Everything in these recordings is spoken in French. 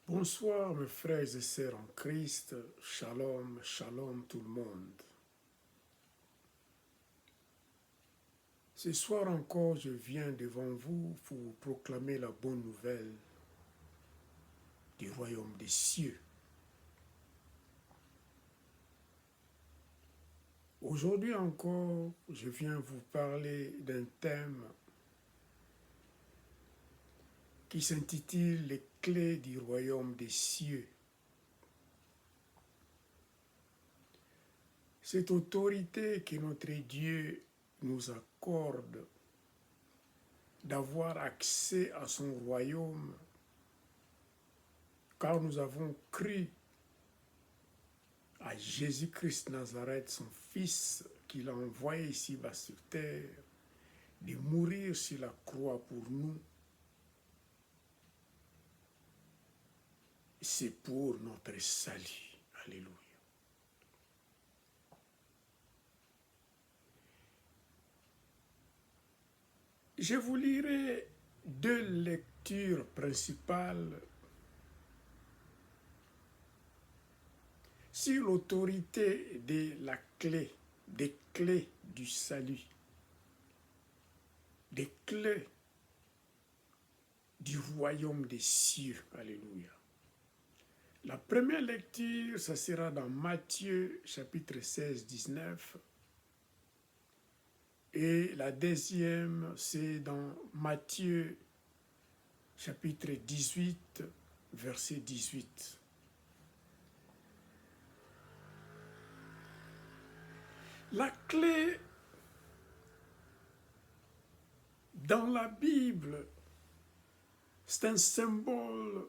Bonsoir mes frères et sœurs en Christ, shalom, shalom tout le monde. Ce soir encore, je viens devant vous pour vous proclamer la bonne nouvelle du royaume des cieux. Aujourd'hui encore, je viens vous parler d'un thème qui s'intitule Les clés du royaume des cieux. Cette autorité que notre Dieu nous accorde d'avoir accès à son royaume, car nous avons cru à Jésus-Christ Nazareth, son Fils, qu'il a envoyé ici-bas sur terre, de mourir sur la croix pour nous. C'est pour notre salut. Alléluia. Je vous lirai deux lectures principales sur l'autorité de la clé, des clés du salut, des clés du royaume des cieux. Alléluia. La première lecture, ça sera dans Matthieu chapitre 16, 19. Et la deuxième, c'est dans Matthieu chapitre 18, verset 18. La clé dans la Bible, c'est un symbole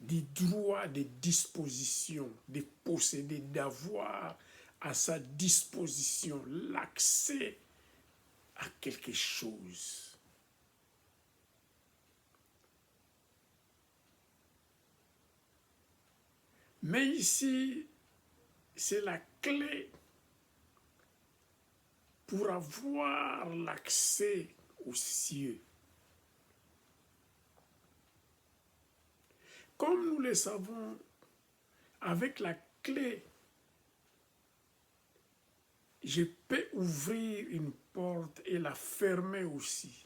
du droit de disposition, de posséder, d'avoir à sa disposition l'accès à quelque chose. Mais ici, c'est la clé pour avoir l'accès aux cieux. Comme nous le savons, avec la clé, je peux ouvrir une porte et la fermer aussi.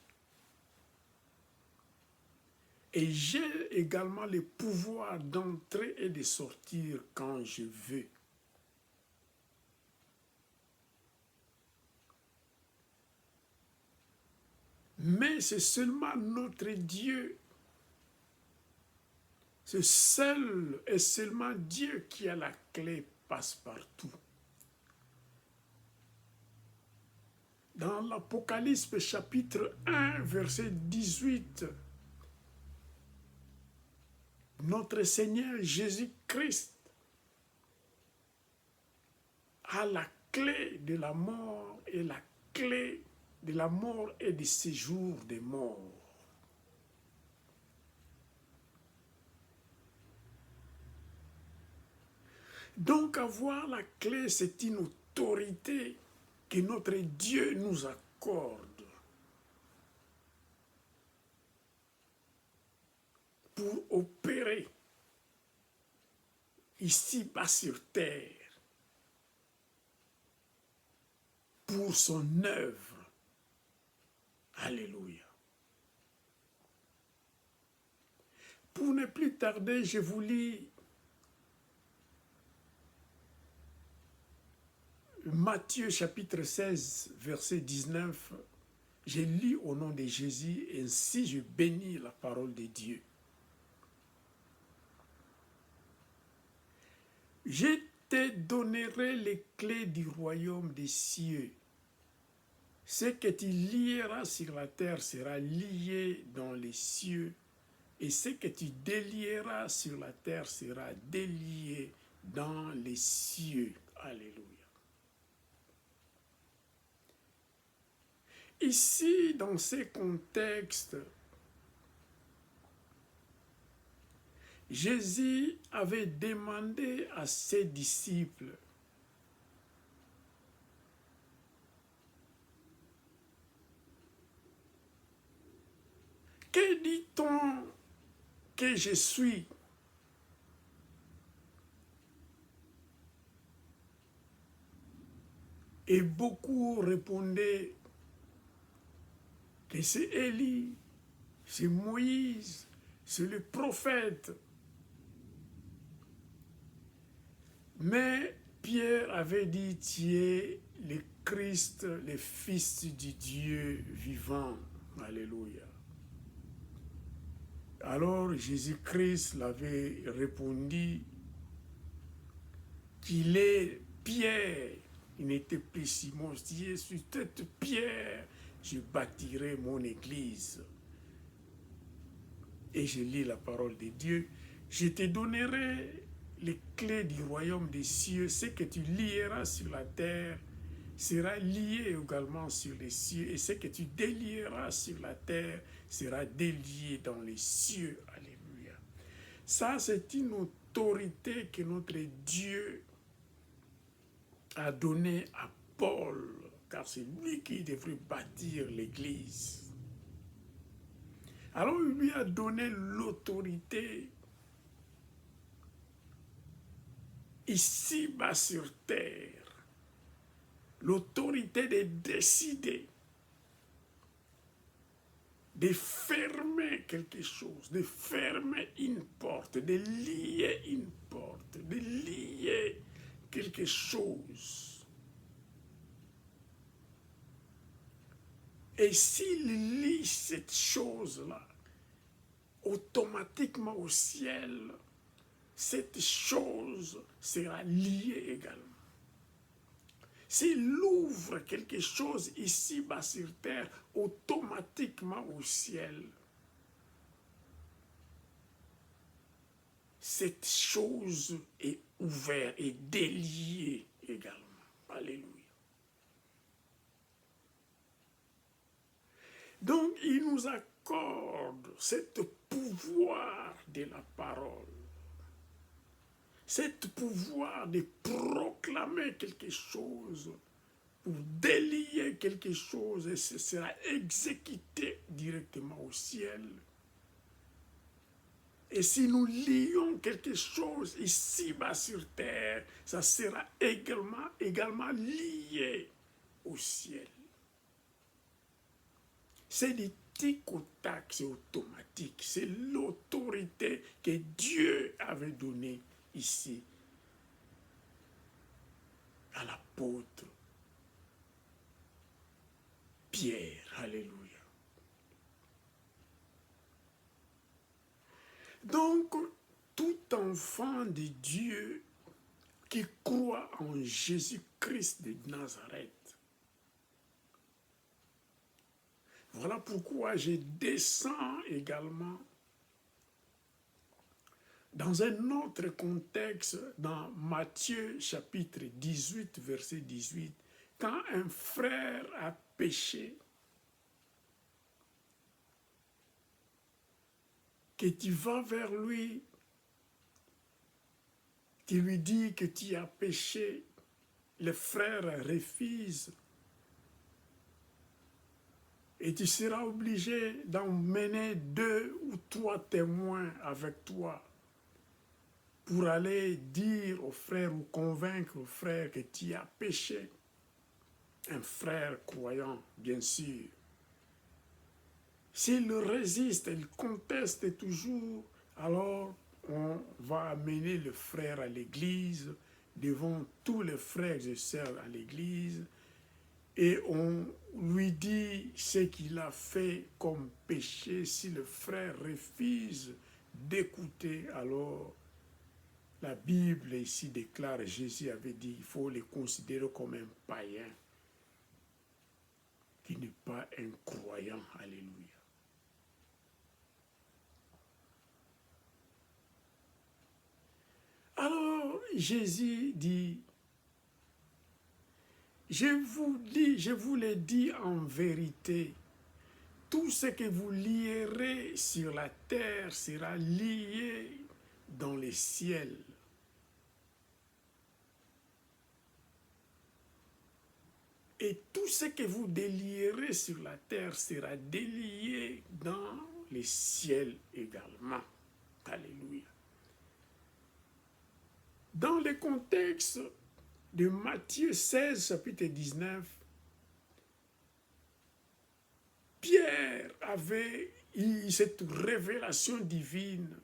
Et j'ai également le pouvoir d'entrer et de sortir quand je veux. Mais c'est seulement notre Dieu. C'est seul et seulement Dieu qui a la clé passe-partout. Dans l'Apocalypse chapitre 1, verset 18, notre Seigneur Jésus-Christ a la clé de la mort et la clé de la mort et du séjour des morts. Donc avoir la clé, c'est une autorité que notre Dieu nous accorde pour opérer ici-bas sur terre pour son œuvre. Alléluia. Pour ne plus tarder, je vous lis Matthieu chapitre 16, verset 19. Je lis au nom de Jésus, et ainsi je bénis la parole de Dieu. Je te donnerai les clés du royaume des cieux. Ce que tu lieras sur la terre sera lié dans les cieux, et ce que tu délieras sur la terre sera délié dans les cieux. Alléluia. Ici, dans ce contexte, Jésus avait demandé à ses disciples « Que dit-on que je suis ?» Et beaucoup répondaient que c'est Élie, c'est Moïse, c'est le prophète. Mais Pierre avait dit, tu es le Christ, le Fils du Dieu vivant. Alléluia. Alors Jésus-Christ l'avait répondu qu'il est Pierre. Il n'était plus Simon. Il dit, sur cette pierre, je bâtirai mon église. Et je lis la parole de Dieu. Je te donnerai les clés du royaume des cieux. Ce que tu lieras sur la terre sera lié également sur les cieux. Et ce que tu délieras sur la terre sera délié dans les cieux. Alléluia. Ça, c'est une autorité que notre Dieu a donnée à Paul, car c'est lui qui devrait bâtir l'église. Alors il lui a donné l'autorité ici-bas sur terre, l'autorité de décider, de fermer quelque chose, de fermer une porte, de lier une porte, de lier quelque chose. Et s'il lie cette chose-là, automatiquement au ciel, cette chose sera liée également. S'il ouvre quelque chose ici-bas sur terre, automatiquement au ciel, cette chose est ouverte et déliée également. Alléluia. Donc, il nous accorde ce pouvoir de la parole, ce pouvoir de proclamer quelque chose, pour délier quelque chose, et ce sera exécuté directement au ciel. Et si nous lions quelque chose ici-bas sur terre, ça sera également lié au ciel. C'est du tic au tac, c'est automatique. C'est l'autorité que Dieu avait donnée ici à l'apôtre Pierre. Alléluia. Donc, tout enfant de Dieu qui croit en Jésus-Christ de Nazareth, voilà pourquoi je descends également dans un autre contexte, dans Matthieu chapitre 18, verset 18, quand un frère a péché, que tu vas vers lui, tu lui dis que tu as péché, le frère refuse, et tu seras obligé d'emmener 2 ou 3 témoins avec toi pour aller dire au frère ou convaincre au frère que tu as péché. Un frère croyant, bien sûr. S'il résiste, il conteste toujours, alors on va amener le frère à l'église, devant tous les frères et sœurs à l'église, et on lui dit ce qu'il a fait comme péché. Si le frère refuse d'écouter, alors la Bible ici déclare, Jésus avait dit, il faut le considérer comme un païen, qui n'est pas un croyant. Alléluia. Alors Jésus dit, je vous le dis en vérité, tout ce que vous lierez sur la terre sera lié dans les ciels. Et tout ce que vous délierez sur la terre sera délié dans les ciels également. Alléluia. Dans le contexte de Matthieu 16, chapitre 19, Pierre avait eu cette révélation divine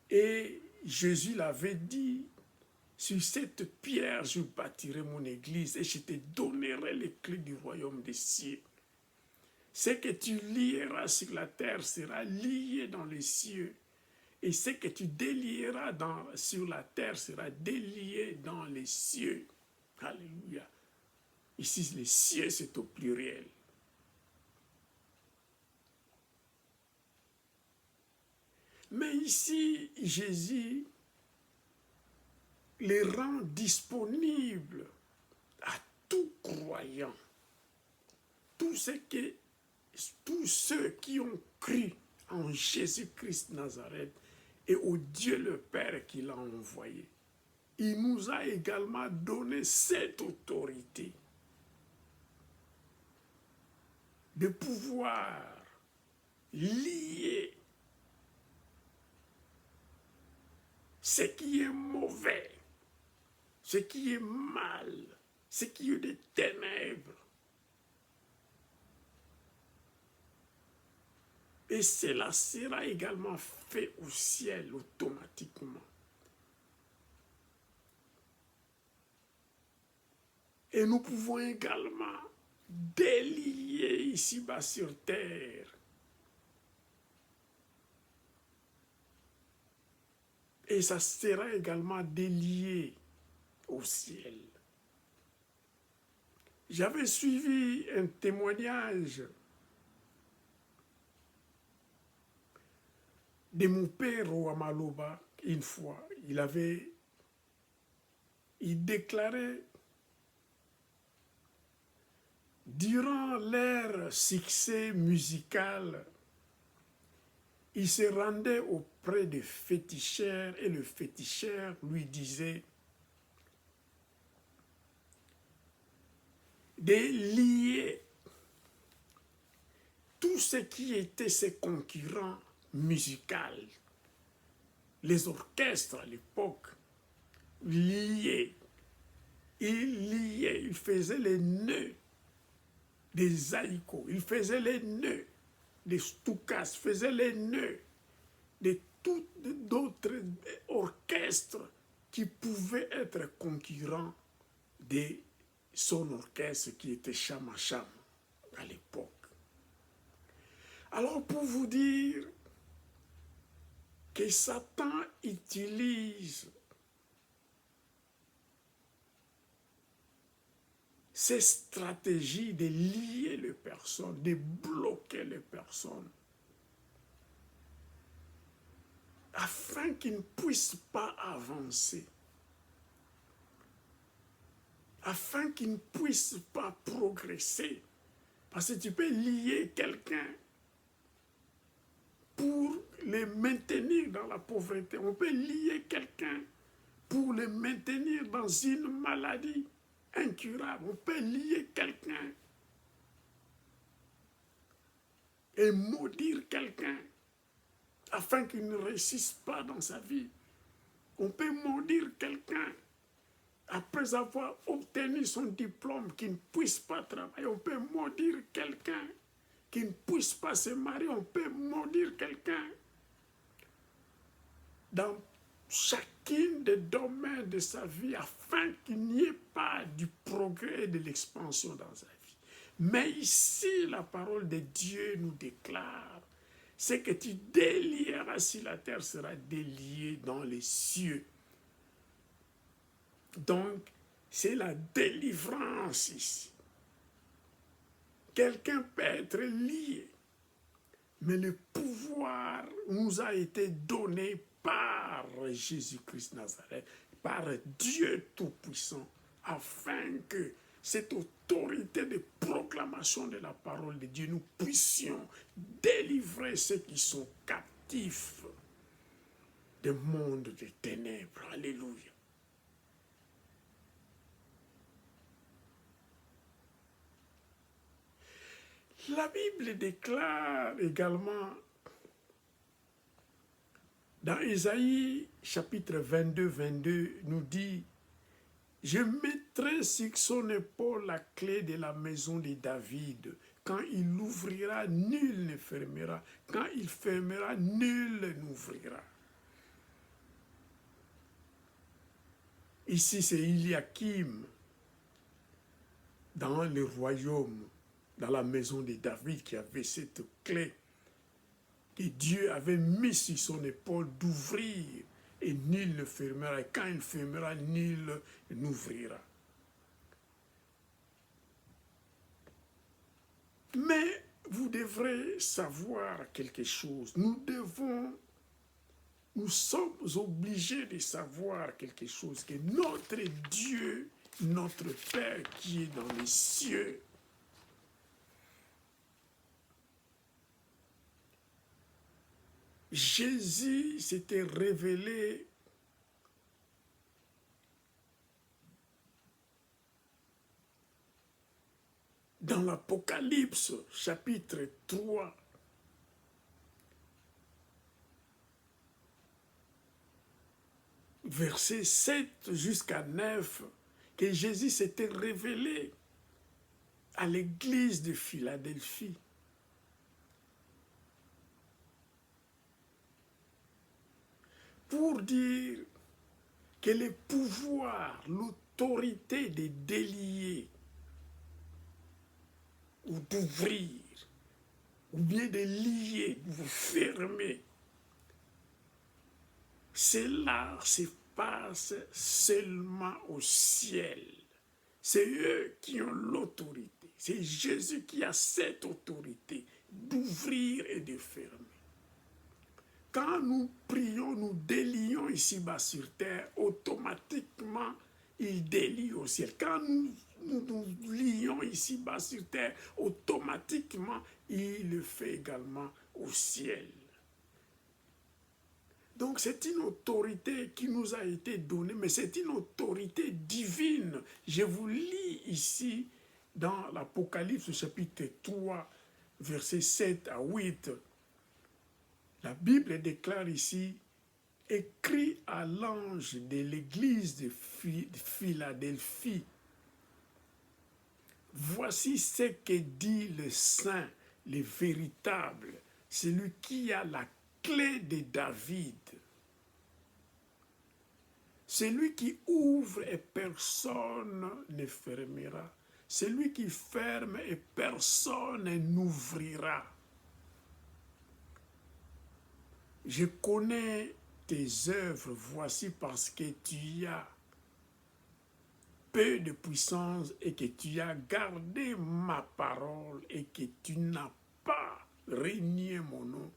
et Jésus l'avait dit, sur cette pierre je bâtirai mon église et je te donnerai les clés du royaume des cieux. Ce que tu lieras sur la terre sera lié dans les cieux. Et ce que tu délieras sur la terre sera délié dans les cieux. Alléluia. Ici, les cieux, c'est au pluriel. Mais ici, Jésus les rend disponibles à tout croyant. Tous ceux qui ont cru en Jésus-Christ Nazareth et au Dieu le Père qui l'a envoyé. Il nous a également donné cette autorité de pouvoir lier ce qui est mauvais, ce qui est mal, ce qui est des ténèbres. Et cela sera également fait au ciel automatiquement. Et nous pouvons également délier ici-bas sur terre. Et ça sera également délié au ciel. J'avais suivi un témoignage de mon père au Amaloba une fois. Il déclarait, durant leur succès musical, il se rendait auprès des féticheurs et le féticheur lui disait de lier tout ce qui était ses concurrents musicaux, les orchestres à l'époque, liés. Il faisait les nœuds des haïkos, il faisait les nœuds des stukas, faisait les nœuds de tous d'autres orchestres qui pouvaient être concurrents de son orchestre qui était Shama Sham à l'époque. Alors pour vous dire que Satan utilise ces stratégies de lier les personnes, de bloquer les personnes, afin qu'ils ne puissent pas avancer, afin qu'ils ne puissent pas progresser. Parce que tu peux lier quelqu'un pour les maintenir dans la pauvreté. On peut lier quelqu'un pour le maintenir dans une maladie incurable. On peut lier quelqu'un et maudire quelqu'un afin qu'il ne réussisse pas dans sa vie. On peut maudire quelqu'un après avoir obtenu son diplôme, qu'il ne puisse pas travailler. On peut maudire quelqu'un qui ne puisse pas se marier. On peut maudire quelqu'un dans chacun des domaines de sa vie afin qu'il n'y ait pas du progrès et de l'expansion dans sa vie. Mais ici, la parole de Dieu nous déclare, c'est que tu délieras sur la terre sera délié dans les cieux. Donc, c'est la délivrance ici. Quelqu'un peut être lié, mais le pouvoir nous a été donné par Jésus-Christ Nazareth, par Dieu Tout-Puissant, afin que cette autorité de proclamation de la parole de Dieu, nous puissions délivrer ceux qui sont captifs du monde des ténèbres. Alléluia. La Bible déclare également Dans Ésaïe chapitre 22 nous dit, « Je mettrai sur son épaule la clé de la maison de David. Quand il ouvrira, nul ne fermera. Quand il fermera, nul n'ouvrira. » Ici, c'est Eliakim dans le royaume, dans la maison de David, qui avait cette clé que Dieu avait mis sur son épaule d'ouvrir, et nul ne fermera. Et quand il fermera, nul n'ouvrira. Mais vous devrez savoir quelque chose. Nous sommes obligés de savoir quelque chose, que notre Dieu, notre Père qui est dans les cieux, Jésus s'était révélé dans l'Apocalypse, chapitre 3, versets 7 jusqu'à 9, que Jésus s'était révélé à l'église de Philadelphie. Pour dire que le pouvoir, l'autorité de délier ou d'ouvrir, ou bien de lier, de fermer, cela se passe seulement au ciel. C'est eux qui ont l'autorité. C'est Jésus qui a cette autorité d'ouvrir et de fermer. Quand nous prions, nous délions ici-bas sur terre, automatiquement, il délie au ciel. Quand nous lions ici-bas sur terre, automatiquement, il le fait également au ciel. Donc c'est une autorité qui nous a été donnée, mais c'est une autorité divine. Je vous lis ici dans l'Apocalypse chapitre 3, versets 7 à 8. La Bible déclare ici, « Écrit à l'ange de l'église de Philadelphie, voici ce que dit le Saint, le véritable, celui qui a la clé de David. Celui qui ouvre et personne ne fermera. Celui qui ferme et personne n'ouvrira. Je connais tes œuvres, voici parce que tu as peu de puissance et que tu as gardé ma parole et que tu n'as pas renié mon nom.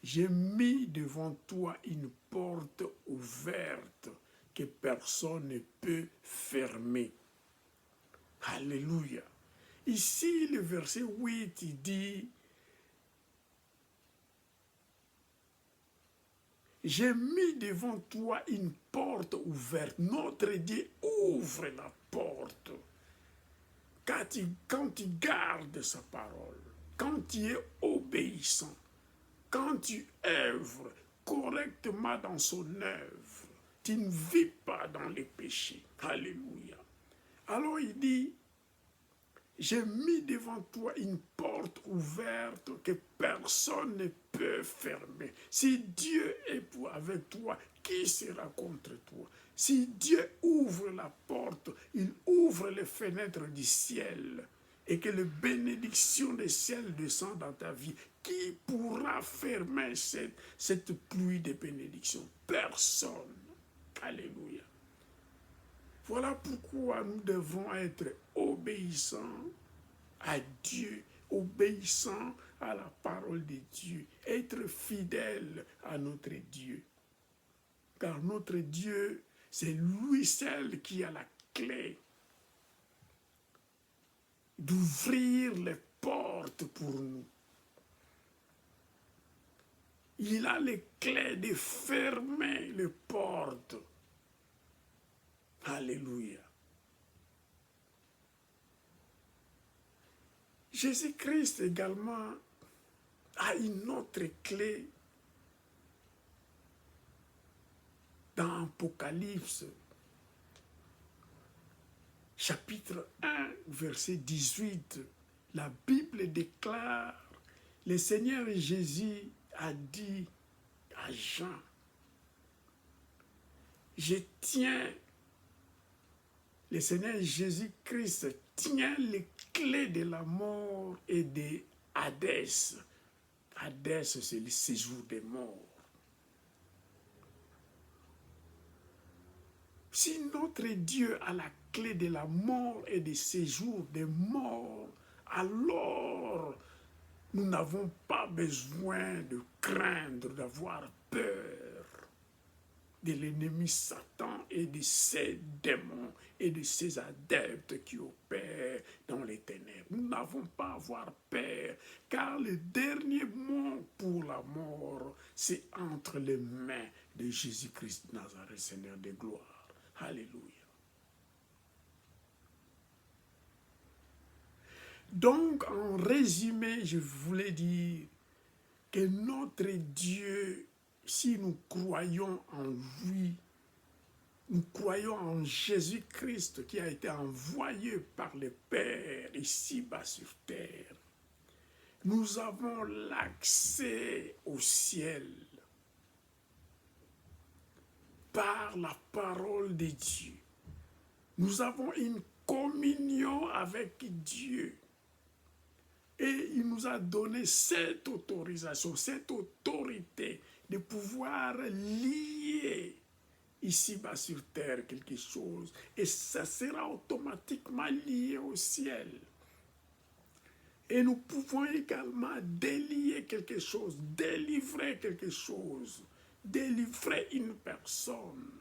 J'ai mis devant toi une porte ouverte que personne ne peut fermer. » Alléluia. Ici, le verset 8, il dit, « J'ai mis devant toi une porte ouverte. » Notre Dieu ouvre la porte. Quand tu gardes sa parole, quand tu es obéissant, quand tu œuvres correctement dans son œuvre, tu ne vis pas dans les péchés. Alléluia. Alors il dit, j'ai mis devant toi une porte ouverte que personne ne peut fermer. Si Dieu est avec toi, qui sera contre toi? Si Dieu ouvre la porte, il ouvre les fenêtres du ciel et que les bénédictions des ciels descendent dans ta vie. Qui pourra fermer cette pluie de bénédictions? Personne. Alléluia. Voilà pourquoi nous devons être obéissants à Dieu, obéissants à la parole de Dieu, être fidèles à notre Dieu. Car notre Dieu, c'est lui seul qui a la clé d'ouvrir les portes pour nous. Il a les clés de fermer les portes. Alléluia. Jésus-Christ également a une autre clé Dans Apocalypse, chapitre 1, verset 18, la Bible déclare, le Seigneur Jésus a dit à Jean, je tiens, le Seigneur Jésus-Christ tient les clés de la mort et de Hadès. Hadès, c'est le séjour des morts. Si notre Dieu a la clé de la mort et du séjour des morts, alors nous n'avons pas besoin de craindre, d'avoir peur de l'ennemi Satan et de ses démons et de ses adeptes qui opèrent dans les ténèbres. Nous n'avons pas à avoir peur, car le dernier mot pour la mort, c'est entre les mains de Jésus-Christ de Nazareth, Seigneur de gloire. Alléluia. Donc, en résumé, je voulais dire que notre Dieu, si nous croyons en lui, nous croyons en Jésus-Christ qui a été envoyé par le Père ici-bas sur terre, nous avons l'accès au ciel par la parole de Dieu. Nous avons une communion avec Dieu. Et il nous a donné cette autorisation, cette autorité de pouvoir lier ici-bas sur terre quelque chose. Et ça sera automatiquement lié au ciel. Et nous pouvons également délier quelque chose, délivrer quelque chose, délivrer une personne.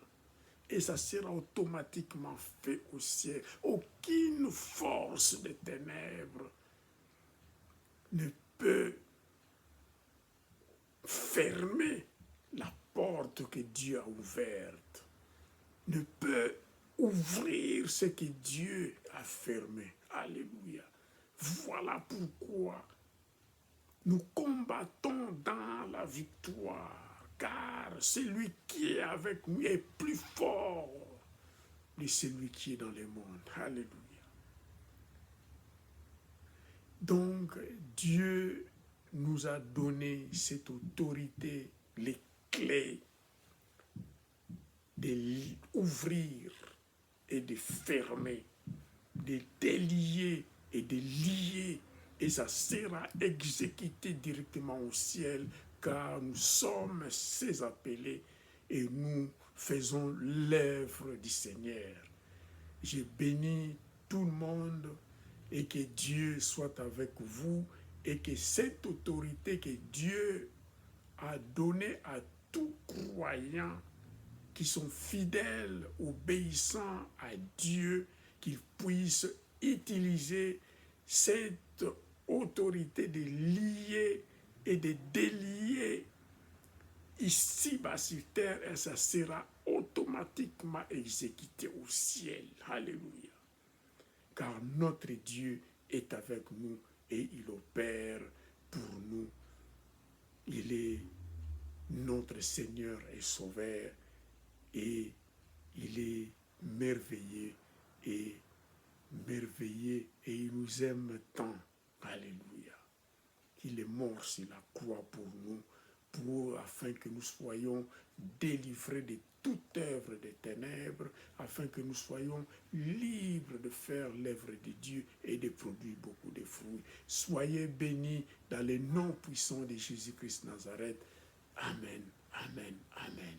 Et ça sera automatiquement fait au ciel. Aucune force des ténèbres ne peut fermer la porte que Dieu a ouverte, ne peut ouvrir ce que Dieu a fermé. Alléluia. Voilà pourquoi nous combattons dans la victoire, car celui qui est avec nous est plus fort que celui qui est dans le monde. Alléluia. Donc, Dieu nous a donné cette autorité, les clés d'ouvrir et de fermer, de délier et de lier, et ça sera exécuté directement au ciel, car nous sommes ses appelés et nous faisons l'œuvre du Seigneur. Je bénis tout le monde et que Dieu soit avec vous et que cette autorité que Dieu a donnée à tout croyant qui sont fidèles, obéissants à Dieu, qu'ils puissent utiliser cette autorité de lier et de délier ici-bas sur terre, et ça sera automatiquement exécuté au ciel. Alléluia. Car notre Dieu est avec nous et il opère pour nous. Il est notre Seigneur et Sauveur et il est merveilleux et il nous aime tant. Alléluia. Il est mort sur la croix pour nous, afin que nous soyons délivrés de toute œuvre des ténèbres, afin que nous soyons libres de faire l'œuvre de Dieu et de produire beaucoup de fruits. Soyez bénis dans le nom puissant de Jésus-Christ Nazareth. Amen, amen, amen.